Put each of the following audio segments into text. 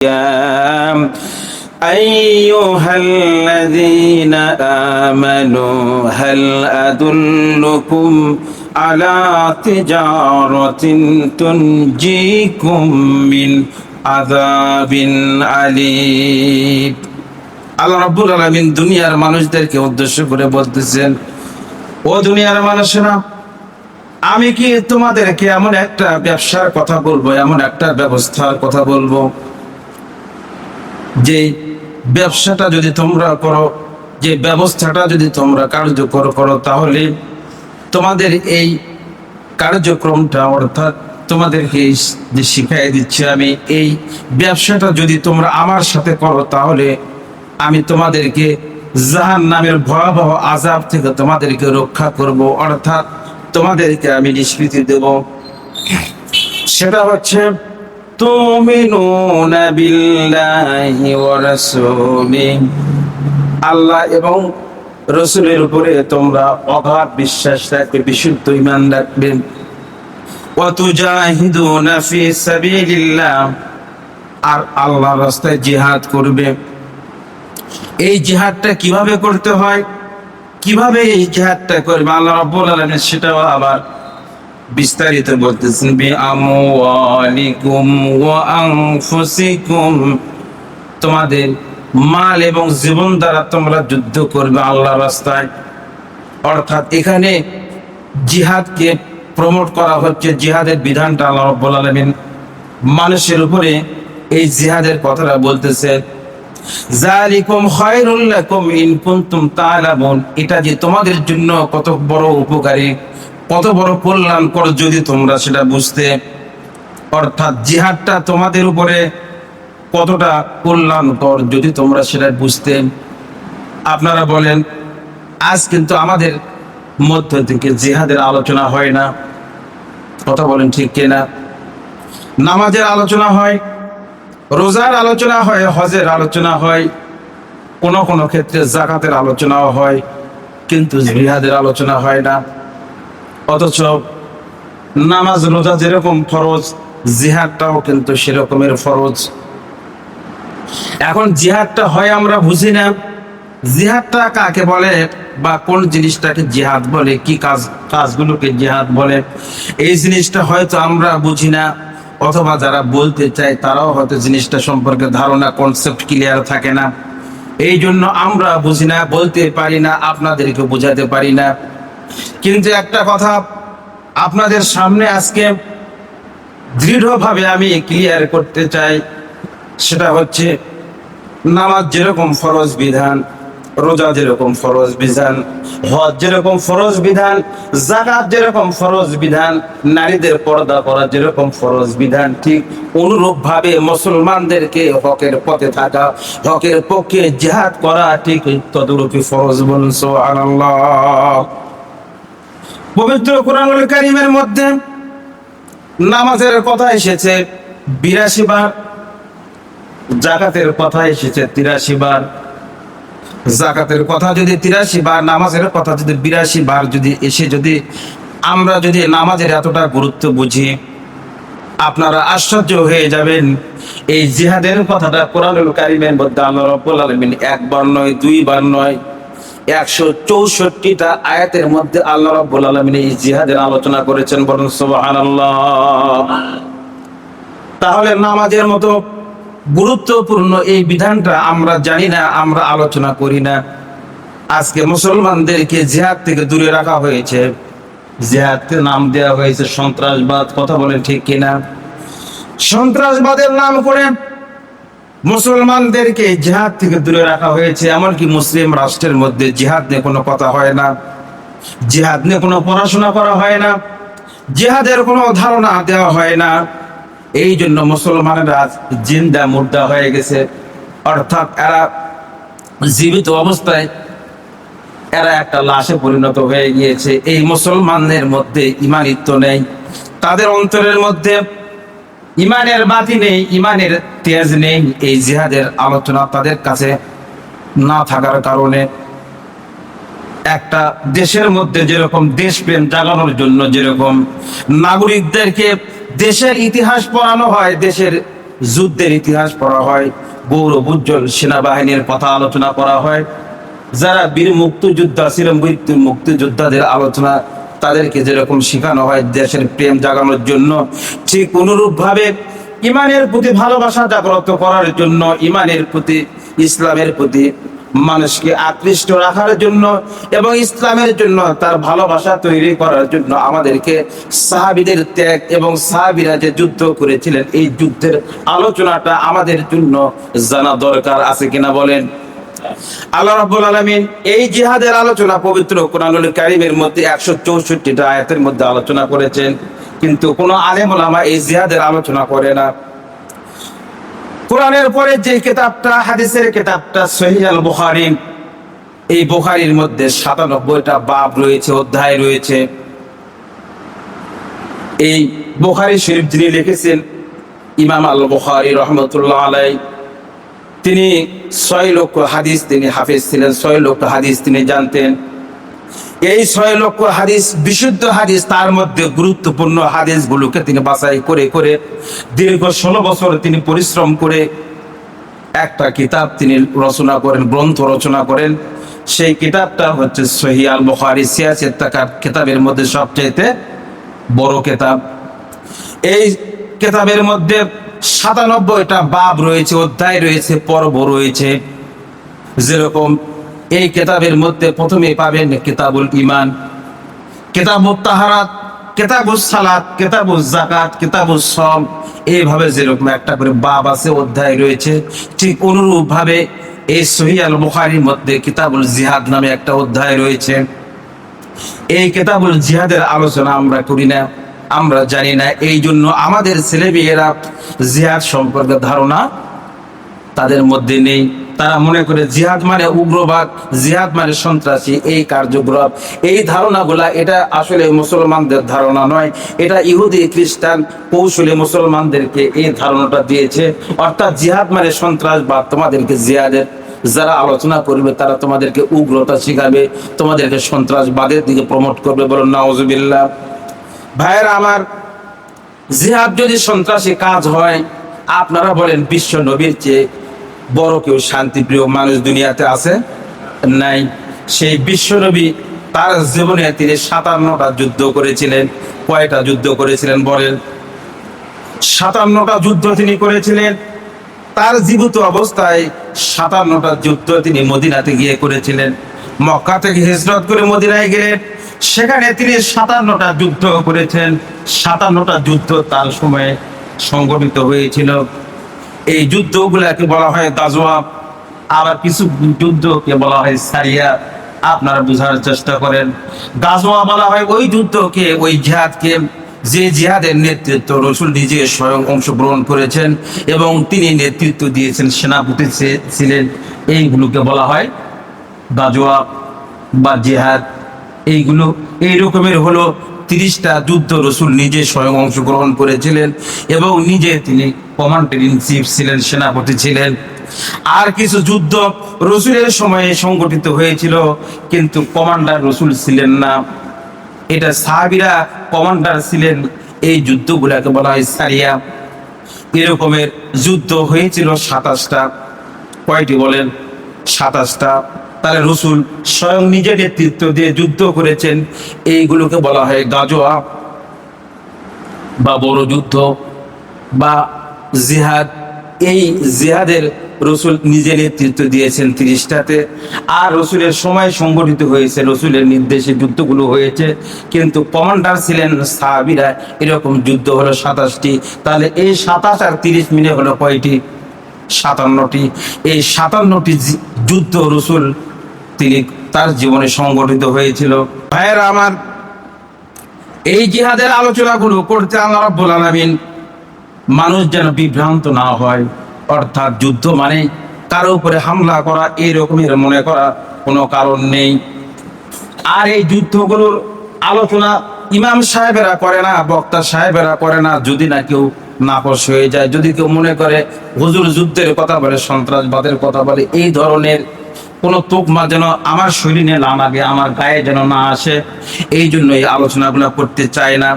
يا أيها الذين آمنوا هل أدلكم على تجارة تنجيكم من عذاب أليم আল্লাহ রাব্বুল আলামিন দুনিয়ার মানুষদেরকে উদ্দেশ্য করে বলতেছেন, ও দুনিয়ার মানুষেরা, আমি কি তোমাদেরকে এমন একটা ব্যবসার কথা বলবো, এমন একটা ব্যবস্থার কথা বলবো যে ব্যবসাটা যদি তোমরা করো, যে ব্যবস্থাটা যদি তোমরা কার্যকর করো, তাহলে তোমাদের এই কার্যক্রমটা, অর্থাৎ তোমাদেরকে যে শিখাই দিচ্ছি আমি, এই ব্যবসাটা যদি তোমরা আমার সাথে করো, তাহলে আমি তোমাদেরকে জাহান্নামের ভয়াবহ আযাব থেকে তোমাদেরকে রক্ষা করব, অর্থাৎ তোমাদেরকে আমি নিষ্কৃতি দেব। সেটা হচ্ছে তুমিনুনা বিল্লাহি ওয়া রাসূলিহি, আল্লাহ এবং রাসূলের উপরে তোমরা অগাধ বিশ্বাস রাখবে, বিশুদ্ধ ঈমান রাখবে। ওয়া তুজাহিদুনা ফি সাবিলিল্লাহ, আর আল্লাহর রাস্তায় জিহাদ করবে। এই জিহাদটা কিভাবে করতে হয়, কিভাবে এই জিহাদটা করবে আল্লাহ রাব্বুল আলামিন সেটাও আবার বিস্তারিত বলতেছেন, বিআমওয়ালিকুম ওয়া আনফুসিকুম, তোমাদের মাল এবং জীবন দ্বারা তোমরা যুদ্ধ করবে আল্লাহর রাস্তায়। অর্থাৎ এখানে জিহাদকে প্রমোট করা হচ্ছে, জিহাদের বিধানটা আল্লাহ রাব্বুল আলামিন মানুষের উপরে এই জিহাদের কথাটা বলতেছে। যালিকুম খায়রুল লাকুম ইন কুনতুম তা'লামুন, এটা যে তোমাদের জন্য কত বড় উপকারী, কত বড় কল্যাণকর যদি তোমরা সেটা বুঝতে। অর্থাৎ জিহাদটা তোমাদের উপরে কতটা কল্যাণকর যদি তোমরা সেটা বুঝতে। আপনারা বলেন, আজ কিন্তু আমাদের মধ্য থেকে জিহাদের আলোচনা হয় না, কথা বলেন ঠিক কিনা? নামাজের আলোচনা হয়, রোজার আলোচনা হয়, হজের আলোচনা হয়, কোন কোন ক্ষেত্রে যাকাতের আলোচনাও হয়, কিন্তু জিহাদের আলোচনা হয় না। অথচ নামাজ রোজা যেরকম ফরজ, জিহাদটাও কিন্তু সেরকমের ফরজ। এখন জিহাদটা হয় আমরা বুঝি না, জিহাদটা কাকে বলে বা কোন জিনিসটাকে জিহাদ বলে, কি কাজগুলোকে জিহাদ বলে, এই জিনিসটা হয়তো আমরা বুঝি না, অথবা যারা বলতে চায় তারাও হয়তো জিনিসটা সম্পর্কে ধারণা, কনসেপ্ট ক্লিয়ার থাকে না। এই জন্য আমরা বুঝি না, বলতে পারি না, আপনাদেরকে বোঝাতে পারি না। কিন্তু একটা কথা আপনাদের সামনে আজকে দৃঢ়ভাবে আমি ক্লিয়ার করতে চাই, সেটা হচ্ছে নামাজ যেরকম ফরজ বিধান, রোজা যেরকম ফরজ বিধান, হজ যেরকম ফরজ বিধান, যাকাত যেরকম ফরজ বিধান, নারীদের পর্দা করা যেরকম ফরজ বিধান, ঠিক অনুরূপ ভাবে মুসলমানদেরকে হকের পথে থাকা, হকের পক্ষে জিহাদ করা ঠিক তদরূপী ফরজ। বলুন সুবহানাল্লাহ। পবিত্র কোরআনুল কারীমের মধ্যে নামাজের কথা এসেছে 82 বার, যাকাতের কথা এসেছে 83 বার। যাকাতের কথা যদি 83 বার, নামাজের কথা যদি 82 বার যদি এসে, যদি আমরা যদি নামাজের এতটা গুরুত্ব বুঝি, আপনারা আশ্চর্য হয়ে যাবেন। এই জিহাদের কথাটা কোরআনুল কারীমের মধ্যে আল্লাহ রাব্বুল আলামিন একবার নয়, দুইবার নয়, 164টা আয়াতের মধ্যে আল্লাহ রাব্বুল আলামিন এই জিহাদের আলোচনা করেছেন। বলুন সুবহানাল্লাহ। তাহলে নামাজের মতো গুরুত্বপূর্ণ এই বিধানটা আমরা জানি না, আমরা আলোচনা করি না। আজকে মুসলমানদেরকে জিহাদ থেকে দূরে রাখা হয়েছে, জিহাদকে নাম দেওয়া হয়েছে সন্ত্রাসবাদ। কথা বলেন ঠিক কিনা? সন্ত্রাসবাদের নাম করে মুসলমানদেরকে জিহাদ থেকে দূরে রাখা হয়েছে। এমনকি মুসলিম রাষ্ট্রের মধ্যে জিহাদ নিয়ে কোনো কথা হয় না, জিহাদ নিয়ে কোনো পড়াশোনা করা হয় না, জিহাদের কোনো ধারণা দেওয়া হয় না। এই জন্য মুসলমানেরা জিন্দা মুর্দা হয়ে গেছে, অর্থাৎ এরা জীবিত অবস্থায় এরা একটা লাশে পরিণত হয়ে গিয়েছে। এই মুসলমানদের মধ্যে ঈমানিত্ব নেই, তাদের অন্তরের মধ্যে ঈমানের বাতি নেই, ঈমানের তেজ নেই। এই জিহাদের আলোচনা তাদের কাছে না থাকার কারণে একটা দেশের মধ্যে যেরকম দেশপ্রেম জাগানোর জন্য যেরকম নাগরিকদেরকে দেশের ইতিহাস পড়ানো হয়, দেশের যুদ্ধের ইতিহাস পড়া হয়, গৌরব উজ্জ্বল সেনাবাহিনীর কথা আলোচনা করা হয়, যারা বীর মুক্তিযোদ্ধা ছিলেন মুক্তিযোদ্ধাদের আলোচনা তাদেরকে যেরকম শেখানো হয় দেশের প্রেম জাগানোর জন্য, ঠিক অনুরূপভাবে ইমানের প্রতি ভালোবাসা জাগ্রত করার জন্য, ইমানের প্রতি, ইসলামের প্রতি মানুষকে আকৃষ্ট রাখার জন্য এবং ইসলামের জন্য তার ভালোবাসা তৈরি করার জন্য আমাদেরকে সাহাবীদের ত্যাগ এবং সাহাবীরা যে যুদ্ধ করেছিলেন এই যুদ্ধের আলোচনাটা আমাদের জন্য জানা দরকার আছে কিনা বলেন। আল্লাহ রাব্বুল আলামিন এই জিহাদের আলোচনা পবিত্র কোরআনুল কারীমের মধ্যে 164টা আয়াতের মধ্যে আলোচনা করেছেন, কিন্তু কোনো আলেম ওলামা এই জিহাদের আলোচনা করে না। কোরআনের পরে যে কিতাবটা, হাদিসের কিতাবটা সহিহ আল বুখারী, এই বুখারীর মধ্যে 97টা বাব রয়েছে, অধ্যায় রয়েছে। এই বুখারী শরীফ যিনি লিখেছেন ইমাম আল বুখারী রাহমাতুল্লাহ আলাইহি, তিনি 6 লক্ষ হাদিস তিনি হাফেজ ছিলেন, 6 লক্ষ হাদিস তিনি জানতেন। এই 6 লক্ষ হাদিস বিশুদ্ধ হাদিস, তার মধ্যে গুরুত্বপূর্ণ হাদিসগুলোকে তিনি বাছাই করে করে দীর্ঘ 16 বছর তিনি পরিশ্রম করে একটা কিতাব তিনি রচনা করেন, গ্রন্থ রচনা করেন। সেই কিতাবটা হচ্ছে সহিহ আল বুখারী, 86 টাকার কিতাবের মধ্যে সবচেয়ে বড় কিতাব। এই কিতাবের মধ্যে 97টা বাব রয়েছে, অধ্যায় রয়েছে, পর্ব রয়েছে। যেরকম এই কিতাবের মধ্যে প্রথমে পাবেন কিতাবুল ঈমান, কিতাবুত তাহারাত, কিতাবুস সালাত, কিতাবুস যাকাত, কিতাবুস সওম, এইভাবে যেরকম একটা করে বাব আছে, অধ্যায় রয়েছে, ঠিক অনুরূপ ভাবে এই সহিহ আল বুখারীর মধ্যে কিতাবুল জিহাদ নামে একটা অধ্যায় রয়েছে। এই কিতাবুল জিহাদের আলোচনা আমরা করি না, আমরা জানি না, এই জন্য আমাদের ছেলেমেয়েরা জিহাদ সম্পর্কে ধারণা তাদের মধ্যে নেই। তারা মনে করে জিহাদ মানে উগ্রবাদ, জিহাদ মানে সন্ত্রাসী, এই কার্যকলাপ, এই ধারণাগুলা এটা আসলে মুসলমানদের ধারণা নয়, এটা ইহুদি খ্রিস্টান কৌশলে মুসলমানদেরকে এই ধারণাটা দিয়েছে। অর্থাৎ জিহাদ মানে সন্ত্রাসবাদ, তোমাদেরকে জিহাদের যারা আলোচনা করবে তারা তোমাদেরকে উগ্রতা শিখাবে, তোমাদেরকে সন্ত্রাসবাদের দিকে প্রমোট করবে। বলুন নাউজুবিল্লাহ। ভাইয়েরা আমার, জিহাদ যদি সন্ত্রাসী কাজ হয়, আপনারা বলেন বিশ্ব নবীর চেয়ে বড় কেউ শান্তিপ্রিয় মানুষ দুনিয়াতে আছে? নাই। সেই বিশ্ব নবী তার জীবনে তিনি 57টা যুদ্ধ করেছিলেন। কয়টা যুদ্ধ করেছিলেন বলেন? 57টা যুদ্ধ তিনি করেছিলেন। তার জীবিত অবস্থায় 57টা যুদ্ধ তিনি মদিনাতে গিয়ে করেছিলেন। মক্কা থেকে হিজরত করে মদিনায় গেলেন, সেখানে তিনি 57টা যুদ্ধ করেছেন। 57টা যুদ্ধ তার সময়ে সংগঠিত হয়েছিল। এই যুদ্ধগুলাকে বলা হয় গাজওয়া, আবার কিছু যুদ্ধকে বলা হয় সারিয়া। আপনারা বোঝার চেষ্টা করেন। গাজওয়া বলা হয় ওই যুদ্ধকে, ওই জিহাদকে, যে জিহাদের নেতৃত্ব রাসূল নিজে স্বয়ং অংশগ্রহণ করেছেন এবং তিনি নেতৃত্ব দিয়েছেন, সেনাপতি ছিলেন, এইগুলোকে বলা হয় গাজওয়া বা জিহাদ। এইগুলো এই রকমের হলো 30টা যুদ্ধ রাসূল নিজে স্বয়ং অংশগ্রহণ করেছিলেন এবং নিজে তিনি কমান্ডার ইন চিফ ছিলেন, সেনাপতি ছিলেন। আর কিছু যুদ্ধ রাসূলের সময়ে সংগঠিত হয়েছিল, কিন্তু কমান্ডার রাসূল ছিলেন না, এটা সাহাবীরা কমান্ডার ছিলেন। এই যুদ্ধগুলোকে বলা হয় সারিয়া। এরকমের যুদ্ধ হয়েছিল 27টা। কয়টি বলেন? 27টা। তাহলে রাসূল স্বয়ং নিজে নেতৃত্ব দিয়ে যুদ্ধ করেছেন, এইগুলোকে বলা হয় গাজওয়া বা বড় যুদ্ধ বা জিহাদ। এই জিহাদের রাসূল নিজে নেতৃত্ব দিয়েছেন 30টাতে। আর রাসূলের সময় সংগঠিত হয়েছে, রাসূলের নির্দেশে যুদ্ধগুলো হয়েছে, কিন্তু কমান্ডার ছিলেন সাহাবীরা। এরকম যুদ্ধ হলো 27টি। তাহলে এই 27 আর 30 মিলে হলো কয়টি? 57টি। এই 57টি যুদ্ধ রাসূল তিনি তার জীবনে সংগঠিত হয়েছিল। ভাইয়েরা আমার, এই জিহাদের আলোচনাগুলো করতে আল্লাহ রাব্বুল আলামিন মানুষ যেন বিভ্রান্ত না হয়। অর্থাৎ যুদ্ধ মানে কারো উপরে হামলা করা, এই রকমের মনে করা কোনো কারণ নেই। আর এই যুদ্ধগুলোর আলোচনা ইমাম সাহেবেরা করে না, বক্তা সাহেবেরা করে না। যদি না কেউ নাকশ হয়ে যায়, যদি কেউ মনে করে হুজুর যুদ্ধের কথা বলে, সন্ত্রাসবাদের কথা বলে, এই ধরনের কোনো তোকমা যেন আমার শরীরে না লাগে, আমার গায়ে যেন না আসে, এই জন্য এই আলোচনাগুলো করতে চাই না।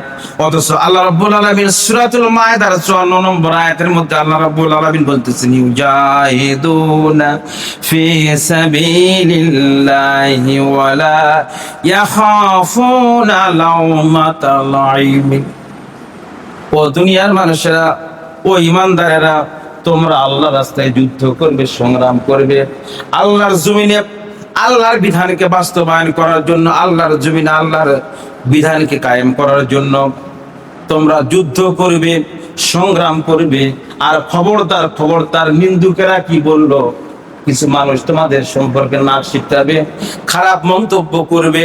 অথচ আল্লাহ রাব্বুল আলামিন সূরাতুল মায়েদার 54 নম্বর আয়াতের মধ্যে আল্লাহ রাব্বুল আলামিন বলতেছেন, ইউজাহিদুনা ফি সাবিলিল্লাহি ওয়ালা ইয়াখাফুনা লাউমাতা লাইম। ও দুনিয়ার মানুষেরা, ও ইমানদারেরা, তোমরা আল্লাহর রাস্তায় যুদ্ধ করবে, সংগ্রাম করবে, আল্লাহর জমিনে আল্লাহর বিধানকে বাস্তবায়ন করার জন্য, আল্লাহর জমিনে আল্লাহর বিধানকে কায়েম করার জন্য তোমরা যুদ্ধ করবে, সংগ্রাম করবে। আর খবরদার খবরদার, নিন্দুকেরা কি বললো, কিছু মানুষ তোমাদের সম্পর্কে নাক শিখতে, খারাপ মন্তব্য করবে।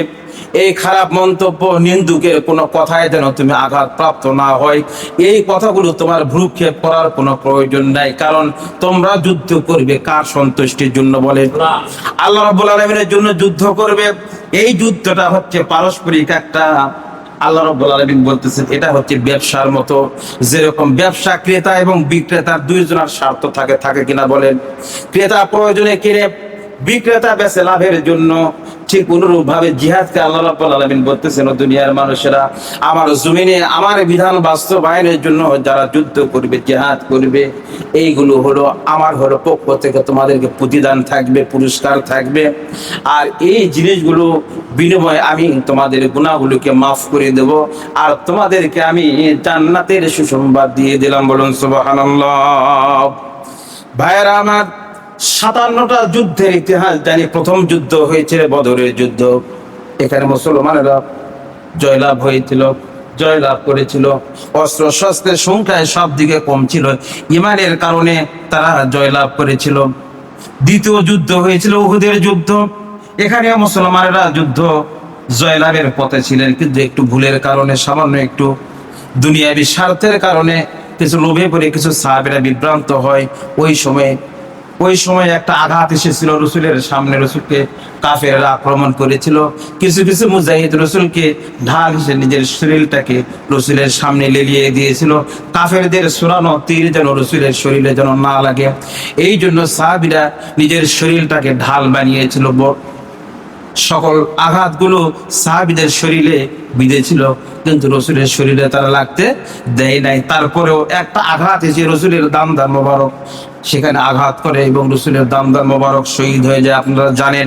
এই খারাপ মন্তব্য, নিন্দুকের কোনো কথায় যেন তুমি আঘাত প্রাপ্ত না হয়, এই কথাগুলো তোমার ভ্রুক্ষেপ করার কোনো প্রয়োজন নাই। কারণ তোমরা যুদ্ধ করবে কার সন্তুষ্টির জন্য বলে? আল্লাহ রাব্বুল আলামিনের জন্য যুদ্ধ করবে। এই যুদ্ধটা হচ্ছে পারস্পরিক একটা, আল্লাহ রাব্বুল আলামিন বলতেছেন এটা হচ্ছে ব্যবসার মতো। যেরকম ব্যবসা, ক্রেতা এবং বিক্রেতার দুইজনের স্বার্থ থাকে, থাকে কিনা বলেন? ক্রেতা প্রয়োজনে কিনে, বিক্রেতা বেচে লাভের জন্য। ঠিক অনুরূপ ভাবে জিহাদকে আল্লাহ রাব্বুল আলামিন বলতেছেন, দুনিয়ার মানুষেরা, আমার জমিনে আমার বিধান বাস্তবায়নের জন্য যারা যুদ্ধ করবে, জিহাদ করবে, এইগুলো হলো আমার পক্ষ থেকে তোমাদেরকে প্রতিদান থাকবে, পুরস্কার থাকবে। আর এই জিনিসগুলো বিনিময়ে আমি তোমাদের গুনাহগুলোকে মাফ করে দেব, আর তোমাদেরকে আমি জান্নাতের সুসংবাদ দিয়ে দিলাম। বলুন সুবহানাল্লাহ। ভাইয়েরা আমার, 57টা যুদ্ধের ইতিহাস জানি। প্রথম যুদ্ধ হয়েছে বদরের যুদ্ধ। এখানে মুসলমানেরা জয়লাভ হয়েছিল, জয়লাভ করেছিল। অস্ত্র শস্ত্রের সংখ্যায় সব দিকে কম ছিল, ইমানের কারণে তারা জয়লাভ করেছিল। দ্বিতীয় যুদ্ধ হয়েছিল উহুদের যুদ্ধ। এখানে মুসলমানেরা যুদ্ধ জয়লাভের পথে ছিলেন, কিন্তু একটু ভুলের কারণে, সামান্য একটু দুনিয়াবী স্বার্থের কারণে, কিছু লোভে পড়ে কিছু সাহাবীরা বিভ্রান্ত হয়। ওই সময় একটা আঘাত এসেছিল রসুলের সামনে, রসুলকে কাফেররা আক্রমণ করেছিল। কিছু কিছু মুজাহিদ রসুলকে ঢাল হিসেবে নিজের শরীরটাকে রসুলের সামনে লেলিয়ে দিয়েছিল, কাফেরদের ছুড়ানো তীর যেন রসুলের শরীরে যেন না লাগে। এই জন্য সাহাবীরা নিজের শরীরটাকে ঢাল বানিয়েছিল। সকল আঘাতগুলো সাহাবীদের শরীরে বিঁধেছিল, কিন্তু রসুলের শরীরে তারা লাগতে দেয় নাই। তারপরেও একটা আঘাত এসে রসুলের দামদার মোবারক সেখানে আঘাত করে এবং রসুলের দামদার মোবারক শহীদ হয়ে যায়। আপনারা জানেন